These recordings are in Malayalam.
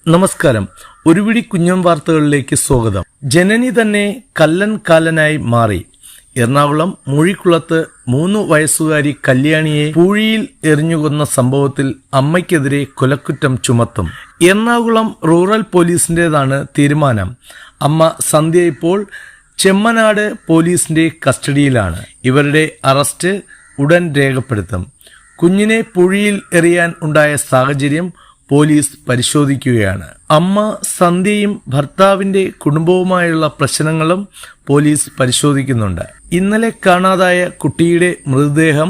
നമസ്കാരം. ഒരുപിടി കുഞ്ഞൻ വാർത്തകളിലേക്ക് സ്വാഗതം. ജനനി തന്നെ കല്ലൻ കാലനായി മാറി. എറണാകുളം മൂഴിക്കുളത്ത് 3 വയസ്സുകാരി കല്യാണിയെ പൂഴിയിൽ എറിഞ്ഞുകൊന്ന സംഭവത്തിൽ അമ്മയ്ക്കെതിരെ കൊലക്കുറ്റം ചുമത്തും. എറണാകുളം റൂറൽ പോലീസിന്റേതാണ് തീരുമാനം. അമ്മ സന്ധ്യ ഇപ്പോൾ ചെമ്മനാട് പോലീസിന്റെ കസ്റ്റഡിയിലാണ്. ഇവരുടെ അറസ്റ്റ് ഉടൻ രേഖപ്പെടുത്തും. കുഞ്ഞിനെ പൂഴിയിൽ എറിയാൻ ഉണ്ടായ സാഹചര്യം പോലീസ് പരിശോധിക്കുകയാണ്. അമ്മ സന്ധ്യയും ഭർത്താവിന്റെ കുടുംബവുമായുള്ള പ്രശ്നങ്ങളും പോലീസ് പരിശോധിക്കുന്നുണ്ട്. ഇന്നലെ കാണാതായ കുട്ടിയുടെ മൃതദേഹം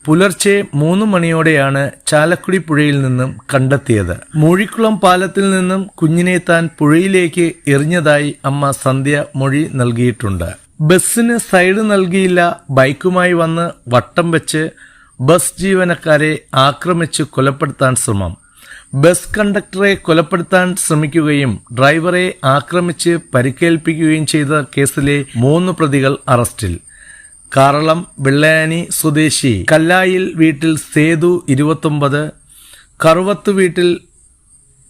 പുലർച്ചെ 3 മണിയോടെയാണ് ചാലക്കുടി പുഴയിൽ നിന്നും കണ്ടെത്തിയത്. മൂഴിക്കുളം പാലത്തിൽ നിന്നും കുഞ്ഞിനെ താൻ പുഴയിലേക്ക് എറിഞ്ഞതായി അമ്മ സന്ധ്യ മൊഴി നൽകിയിട്ടുണ്ട്. ബസ്സിന് സൈഡ് നൽകിയില്ല, ബൈക്കുമായി വന്ന് വട്ടം വെച്ച് ബസ് ജീവനക്കാരെ ആക്രമിച്ച് കൊലപ്പെടുത്താൻ ശ്രമം. ബസ് കണ്ടക്ടറെ കൊലപ്പെടുത്താൻ ശ്രമിക്കുകയും ഡ്രൈവറെ ആക്രമിച്ച് പരിക്കേൽപ്പിക്കുകയും ചെയ്ത കേസിലെ 3 പ്രതികൾ അറസ്റ്റിൽ. കാറളം വെള്ളയാനി സ്വദേശി കല്ലായിൽ വീട്ടിൽ സേതു 29, കറുവത്ത് വീട്ടിൽ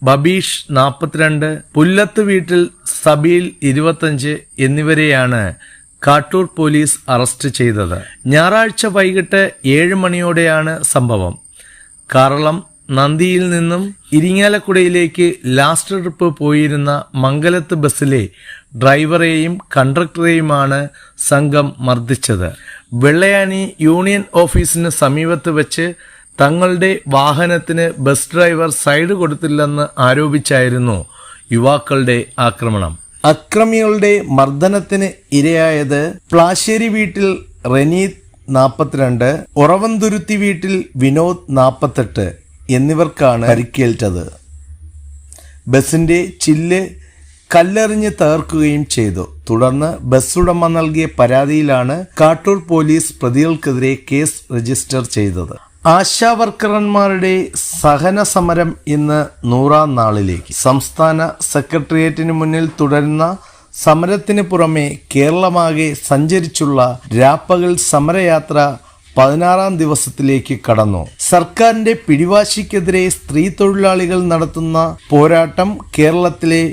ബബീഷ് 42, പുല്ലത്ത് വീട്ടിൽ സബീൽ 25 എന്നിവരെയാണ് കാട്ടൂർ പോലീസ് അറസ്റ്റ് ചെയ്തത്. ഞായറാഴ്ച വൈകിട്ട് 7 മണിയോടെയാണ് സംഭവം. കാറളം നന്ദിയിൽ നിന്നും ഇരിങ്ങാലക്കുടയിലേക്ക് ലാസ്റ്റ് ട്രിപ്പ് പോയിരുന്ന മംഗലത്ത് ബസ്സിലെ ഡ്രൈവറെയും കണ്ടക്ടറെയുമാണ് സംഘം മർദ്ദിച്ചത്. വെള്ളയാനി യൂണിയൻ ഓഫീസിന് സമീപത്ത് വെച്ച് തങ്ങളുടെ വാഹനത്തിന് ബസ് ഡ്രൈവർ സൈഡ് കൊടുത്തില്ലെന്ന് ആരോപിച്ചായിരുന്നു യുവാക്കളുടെ ആക്രമണം. അക്രമികളുടെ മർദ്ദനത്തിന് ഇരയായത് പ്ലാശ്ശേരി വീട്ടിൽ റനീത് 42, ഉറവന്തുരുത്തി വീട്ടിൽ വിനോദ് 48 എന്നിവർക്കാണ് പരിക്കേറ്റത്. ബസിന്റെ ചില്ല് കല്ലെറിഞ്ഞ് തകർക്കുകയും ചെയ്തു. തുടർന്ന് ബസ് ഉടമ നൽകിയ പരാതിയിലാണ് കാട്ടൂർ പോലീസ് പ്രതികൾക്കെതിരെ കേസ് രജിസ്റ്റർ ചെയ്തത്. ആശാവർക്കർമാരുടെ സഹന സമരം ഇന്ന് 100ാം നാളിലേക്ക്. സംസ്ഥാന സെക്രട്ടേറിയറ്റിന് മുന്നിൽ തുടരുന്ന സമരത്തിന് പുറമെ കേരളമാകെ സഞ്ചരിച്ചുള്ള രാപ്പകൽ സമരയാത്ര 16ാം ദിവസത്തിലേക്ക് കടന്നു. സർക്കാരിന്റെ പിടിവാശിക്കെതിരെ സ്ത്രീ തൊഴിലാളികൾ നടത്തുന്ന പോരാട്ടം കേരളത്തിലെ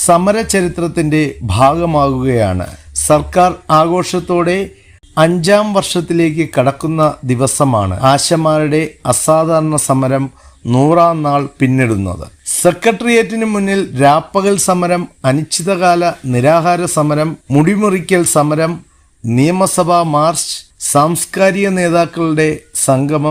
സമര ചരിത്രത്തിന്റെ ഭാഗമാകുകയാണ്. സർക്കാർ ആഘോഷത്തോടെ 5ാം വർഷത്തിലേക്ക് കടക്കുന്ന ദിവസമാണ് ആശമാരുടെ അസാധാരണ സമരം 100ാം നാൾ പിന്നിടുന്നത്. സെക്രട്ടേറിയറ്റിന് മുന്നിൽ രാപ്പകൽ സമരം, അനിശ്ചിതകാല നിരാഹാര സമരം, മുടിമുറിക്കൽ സമരം, നിയമസഭാ മാർച്ച്, സാംസ്കാരിക നേതാക്കളുടെ സംഗമം